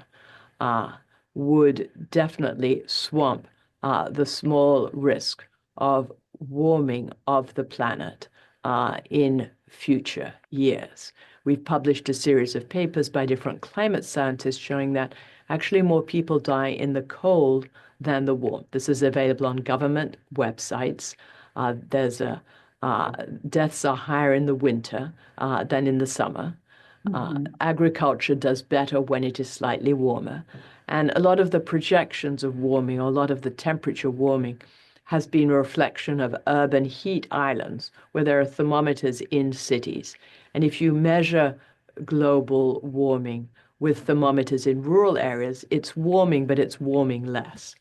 uh, would definitely swamp the small risk of warming of the planet in future years. We've published a series of papers by different climate scientists showing that actually more people die in the cold than the warm. This is available on government websites. There's a Deaths are higher in the winter than in the summer. Agriculture does better when it is slightly warmer. And a lot of the projections of warming, or a lot of the temperature warming, has been a reflection of urban heat islands where there are thermometers in cities. And if you measure global warming with thermometers in rural areas, it's warming, but it's warming less.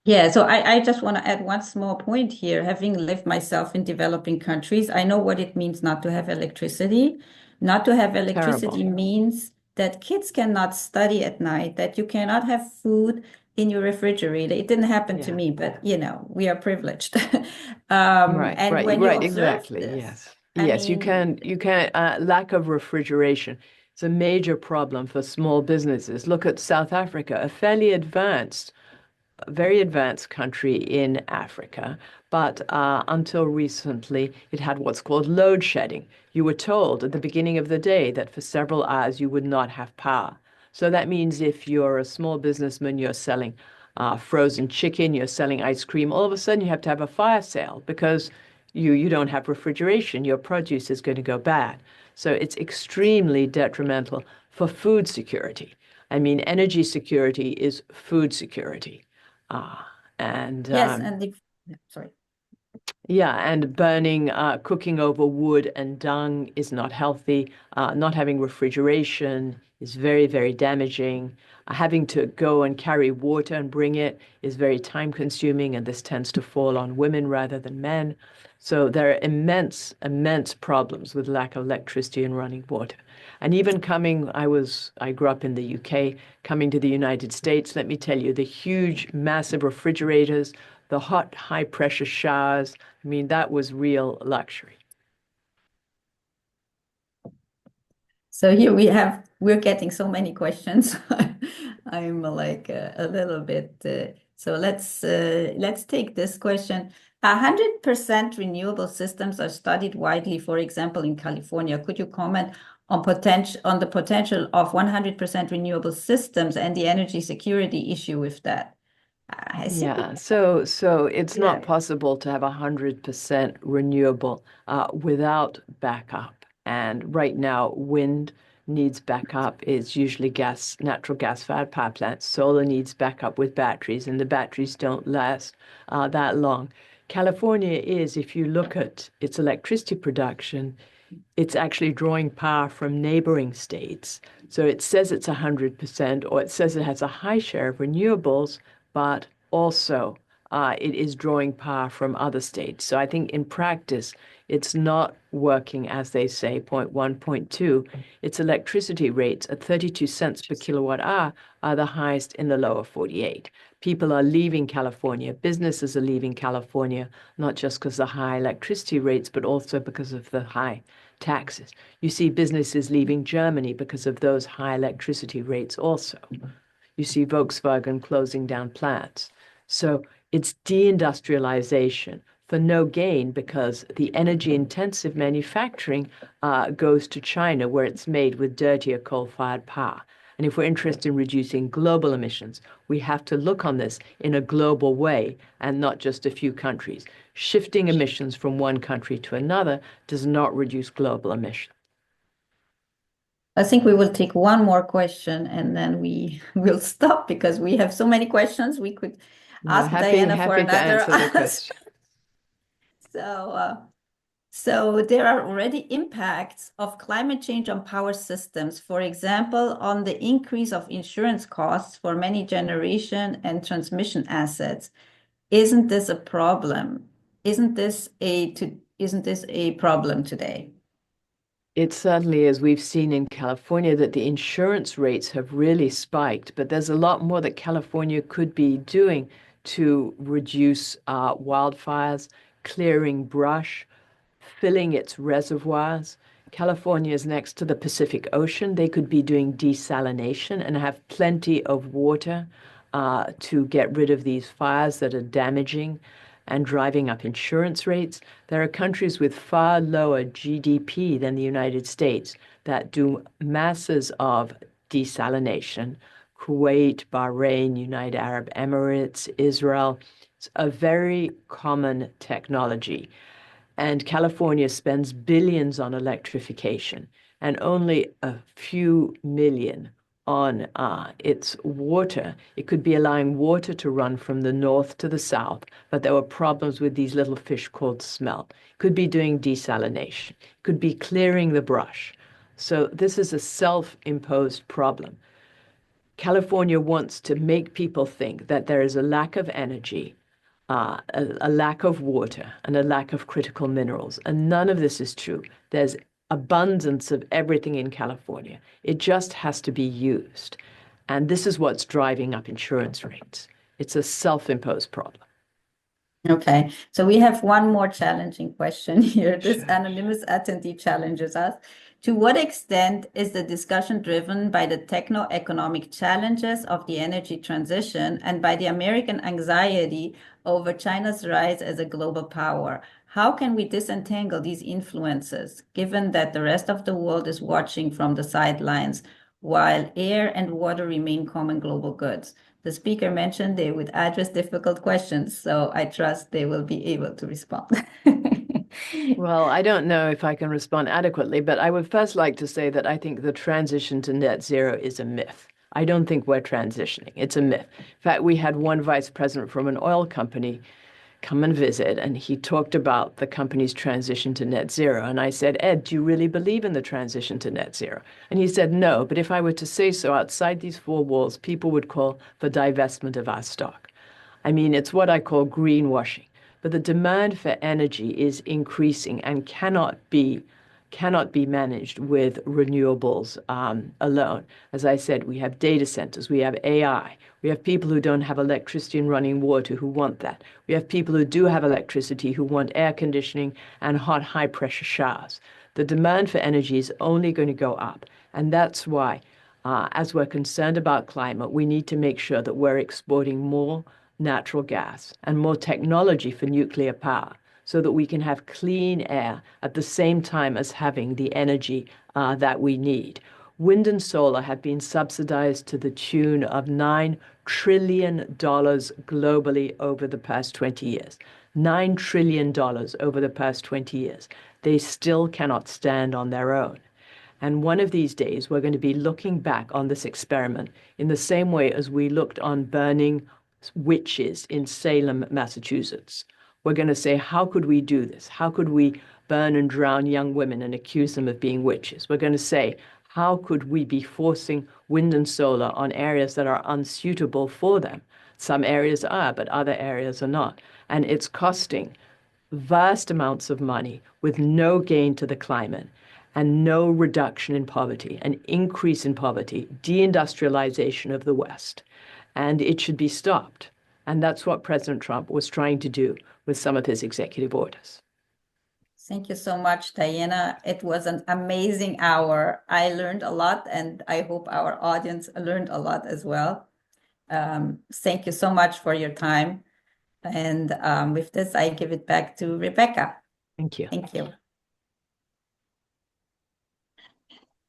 Yeah, so I just want to add one small point here. Having lived myself in developing countries, I know what it means not to have electricity. Not to have electricity Terrible. means that kids cannot study at night, that you cannot have food in your refrigerator. It didn't happen to Yeah. me, but we are privileged. Right, And right, when you right, observe exactly. this, Yes. I Yes, mean, you can, lack of refrigeration. It's a major problem for small businesses. Look at South Africa, a fairly advanced, very advanced country in Africa, but until recently, it had what's called load shedding. You were told at the beginning of the day that for several hours you would not have power. So that means if you're a small businessman, you're selling frozen chicken, you're selling ice cream, all of a sudden you have to have a fire sale because you don't have refrigeration. Your produce is going to go bad. So it's extremely detrimental for food security. Energy security is food security. Ah, and yes, and if, yeah, sorry. yeah, and burning, cooking over wood and dung is not healthy. Not having refrigeration is very, very damaging. Having to go and carry water and bring it is very time consuming, and this tends to fall on women rather than men. So there are immense, immense problems with lack of electricity and running water. And even I grew up in the UK, coming to the United States, let me tell you, the huge, massive refrigerators, the hot, high pressure showers, that was real luxury. So here we're getting so many questions. I'm like a little bit. So let's take this question. 100% renewable systems are studied widely, for example, in California. Could you comment on the potential of 100% renewable systems and the energy security issue with that? I think, Yeah, so it's not yeah. possible to have 100% renewable without backup. And right now, wind needs backup. It's usually natural gas-fired power plants. Solar needs backup with batteries, and the batteries don't last that long. California is, if you look at its electricity production, it's actually drawing power from neighboring states. So it says it's 100%, or it says it has a high share of renewables, but also it is drawing power from other states. So I think in practice, it's not working as they say, point one, point two. Its electricity rates at 32 cents per kilowatt hour are the highest in the lower 48. People are leaving California. Businesses are leaving California, not just because of the high electricity rates, but also because of the high taxes. You see businesses leaving Germany because of those high electricity rates also. You see Volkswagen closing down plants. So it's deindustrialization for no gain because the energy intensive manufacturing goes to China where it's made with dirtier coal-fired power. And if we're interested in reducing global emissions, we have to look on this in a global way and not just a few countries. Shifting emissions from one country to another does not reduce global emissions. I think we will take one more question and then we will stop because we have so many questions. We could ask Diana for Happy to another answer the question. So there are already impacts of climate change on power systems, for example, on the increase of insurance costs for many generation and transmission assets. Isn't this a problem? Isn't this a problem today? It certainly is. We've seen in California that the insurance rates have really spiked, but there's a lot more that California could be doing to reduce wildfires, clearing brush, filling its reservoirs. California is next to the Pacific Ocean. They could be doing desalination and have plenty of water to get rid of these fires that are damaging and driving up insurance rates. There are countries with far lower GDP than the United States that do masses of desalination. Kuwait, Bahrain, United Arab Emirates, Israel. It's a very common technology. And California spends billions on electrification and only a few million on its water. It could be allowing water to run from the north to the south, but there were problems with these little fish called smelt. Could be doing desalination. Could be clearing the brush. So this is a self-imposed problem. California wants to make people think that there is a lack of energy, a lack of water, and a lack of critical minerals. And none of this is true. There's abundance of everything in California. It just has to be used. And this is what's driving up insurance rates. It's a self-imposed problem. Okay, so we have one more challenging question here. This Sure. anonymous attendee challenges us. To what extent is the discussion driven by the techno-economic challenges of the energy transition and by the American anxiety over China's rise as a global power? How can we disentangle these influences, given that the rest of the world is watching from the sidelines, while air and water remain common global goods? The speaker mentioned they would address difficult questions, so I trust they will be able to respond. Well, I don't know if I can respond adequately, but I would first like to say that I think the transition to net zero is a myth. I don't think we're transitioning. It's a myth. In fact, we had one vice president from an oil company come and visit, and he talked about the company's transition to net zero. And I said, Ed, do you really believe in the transition to net zero? And he said, no, but if I were to say so outside these four walls, people would call for divestment of our stock. I mean, it's what I call greenwashing. But the demand for energy is increasing and cannot be managed with renewables alone. As I said, we have data centers, we have AI, we have people who don't have electricity and running water who want that. We have people who do have electricity who want air conditioning and hot, high-pressure showers. The demand for energy is only going to go up. And that's why, as we're concerned about climate, we need to make sure that we're exporting more natural gas and more technology for nuclear power so that we can have clean air at the same time as having the energy that we need. Wind and solar have been subsidized to the tune of $9 trillion globally over the past 20 years. $9 trillion over the past 20 years. They still cannot stand on their own. And one of these days, we're going to be looking back on this experiment in the same way as we looked on burning witches in Salem, Massachusetts. We're going to say, how could we do this? How could we burn and drown young women and accuse them of being witches. We're going to say, how could we be forcing wind and solar on areas that are unsuitable for them? Some areas are, but other areas are not. And it's costing vast amounts of money with no gain to the climate and no reduction in poverty, an increase in poverty, deindustrialization of the West. And it should be stopped. And that's what President Trump was trying to do with some of his executive orders. Thank you so much, Diana. It was an amazing hour. I learned a lot, and I hope our audience learned a lot as well. Thank you so much for your time. And with this, I give it back to Rebecca. Thank you. Thank you.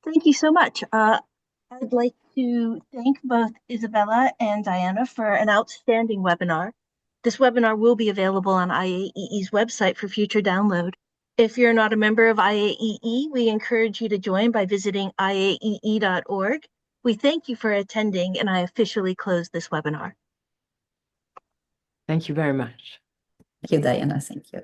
Thank you so much. I'd like to thank both Isabella and Diana for an outstanding webinar. This webinar will be available on IAEE's website for future download. If you're not a member of IAEE, we encourage you to join by visiting IAEE.org. We thank you for attending, and I officially close this webinar. Thank you very much. Thank you, Diana. Thank you.